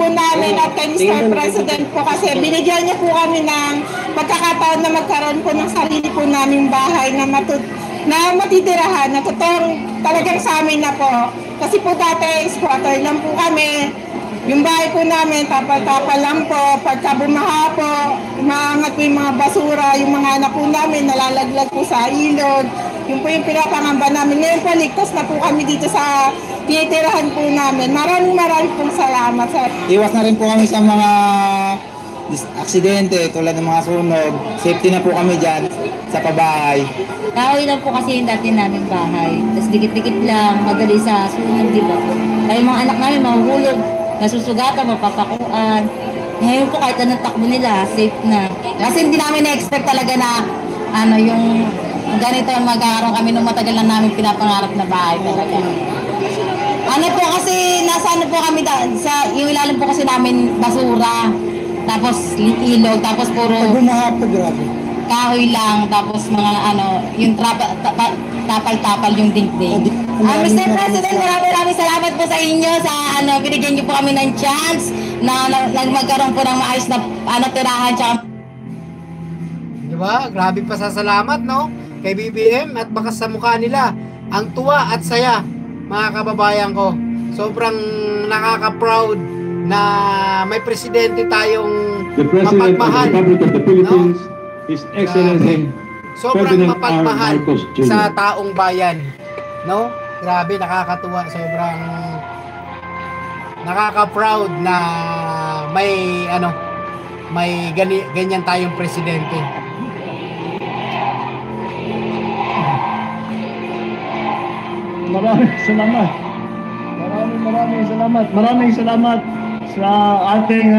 po namin at kay Mr. President po kasi binigyan niya po kami ng pagkakataon na magkaroon po ng sarili po naming bahay na matitirahan, na totoong talagang sa amin na po. Kasi po dati, squatter lang po kami. Yung bahay po namin, tapal-tapal lang po. Pagka bumaha po, umaangat po yung mga basura, yung mga anak po namin nalalaglag po sa ilog. Yung po yung pinapangamba namin. Ngayon po, ligtas na po kami dito sa tinitirahan po namin. Maraming pong salamat, sir. Iwas na rin po kami sa mga aksidente tulad ng mga sunog. Safety na po kami dyan sa pabahay. Kahoy lang po kasi yung dati namin bahay. Tapos dikit-dikit lang, madali sa sunog, di ba? Kaya yung mga anak namin mahuhulog, nasusugatan, mapapakuan. Ngayon po kahit anong takbo nila, safe na. Kasi hindi namin na-expect talaga na yung ganito magkakaroon kami nung matagal na namin pinapangarap na bahay talaga. Po kasi nasa po kami yung ilalim po kasi namin basura. Tapos ilog, tapos puro Bumaha po, grabe. kahoy lang, tapos mga yung tapal-tapal yung dingding. Mr. President, maraming salamat po sa inyo sa binigyan niyo po kami ng chance na magkaroon po ng maayos na tirahan tsaka. Diba? Grabe pasasalamat, no? Kay BBM at baka sa mukha nila ang tuwa at saya, mga kababayan ko. Sobrang nakaka-proud na may presidente tayong mapagmahal, no? His Excellency Sobrang Ferdinand R. mapagmahal Marcos Jr. sa taong bayan, no? Grabe, nakakatuwa, sobrang nakaka-proud na may ganyan tayong presidente. Maraming salamat. Maraming salamat sa ating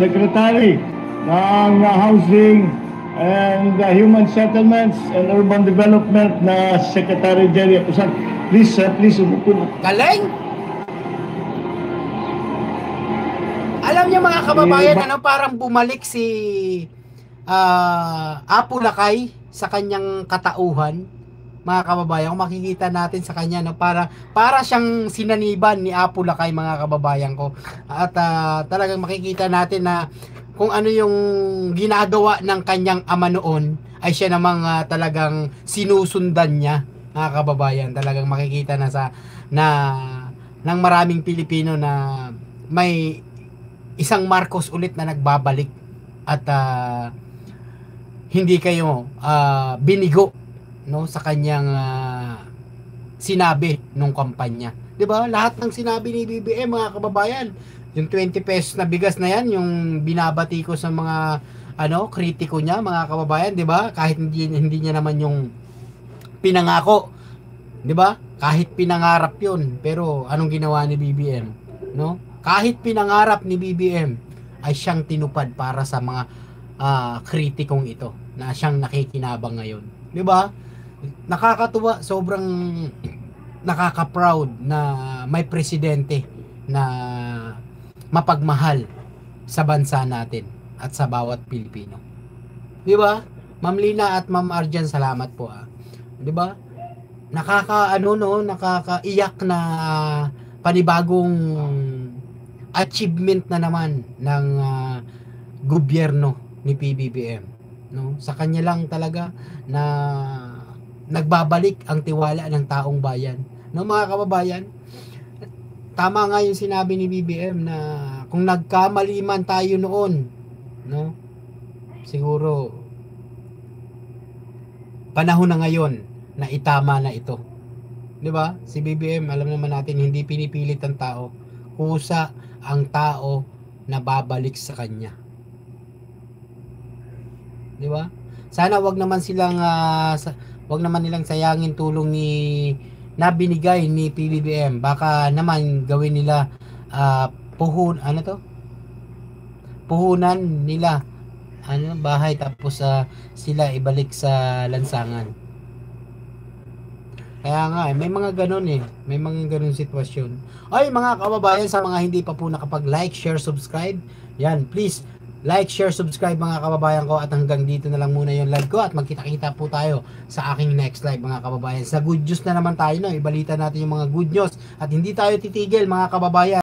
Secretary ng Housing and Human Settlements and Urban Development na Secretary Jerry Apusan. Please umupo na. Galing! Alam niyo mga kababayan, parang bumalik si Apu Lakay sa kanyang katauhan. Mga kababayan, kung makikita natin sa kanya, para siyang sinaniban ni Apu Lakay, mga kababayan ko. At talagang makikita natin na kung ano yung ginagawa ng kanyang ama noon, ay siya namang talagang sinusundan niya, mga kababayan. Talagang makikita na ng maraming Pilipino na may isang Marcos ulit na nagbabalik at hindi kayo binigo, no, sa kanyang sinabi nung kampanya. 'Di ba? Lahat ng sinabi ni BBM, mga kababayan, yung 20 pesos na bigas na yan, yung binabati ko sa mga kritiko niya, mga kababayan, 'di ba? Kahit hindi niya naman yung pinangako, 'di ba? Kahit pinangarap 'yun, pero anong ginawa ni BBM, no? Kahit pinangarap ni BBM ay siyang tinupad para sa mga kritikong ito na siyang nakikinabang ngayon. 'Di ba? Nakakatuwa, sobrang nakaka-proud na may presidente na mapagmahal sa bansa natin at sa bawat Pilipino. 'Di ba? Ma'am Lina at Ma'am Arjan, salamat po. 'Di ba? Nakakaiyak na panibagong achievement na naman ng gobyerno ni PBBM, no? Sa kanya lang talaga na nagbabalik ang tiwala ng taong bayan, no, mga kababayan. Tama nga yung sinabi ni BBM na kung nagkamali man tayo noon, no, siguro panahon na ngayon na itama na ito, 'di ba? Si BBM, alam naman natin, hindi pinipilit ang tao, kusa ang tao na babalik sa kanya, 'di ba? Sana wag naman nilang sayangin tulong na binigay ni PBBM. Baka naman gawin nila puhunan nila bahay, tapos sila ibalik sa lansangan. Kaya nga, may mga ganun sitwasyon. Ay, mga kababayan, sa mga hindi pa po nakapag-like, share, subscribe, yan, please like, share, subscribe, mga kababayan ko. At hanggang dito na lang muna yung live ko, at magkita-kita po tayo sa aking next live, mga kababayan. Sa good news na naman tayo, no? Ibalita natin yung mga good news at hindi tayo titigil, mga kababayan.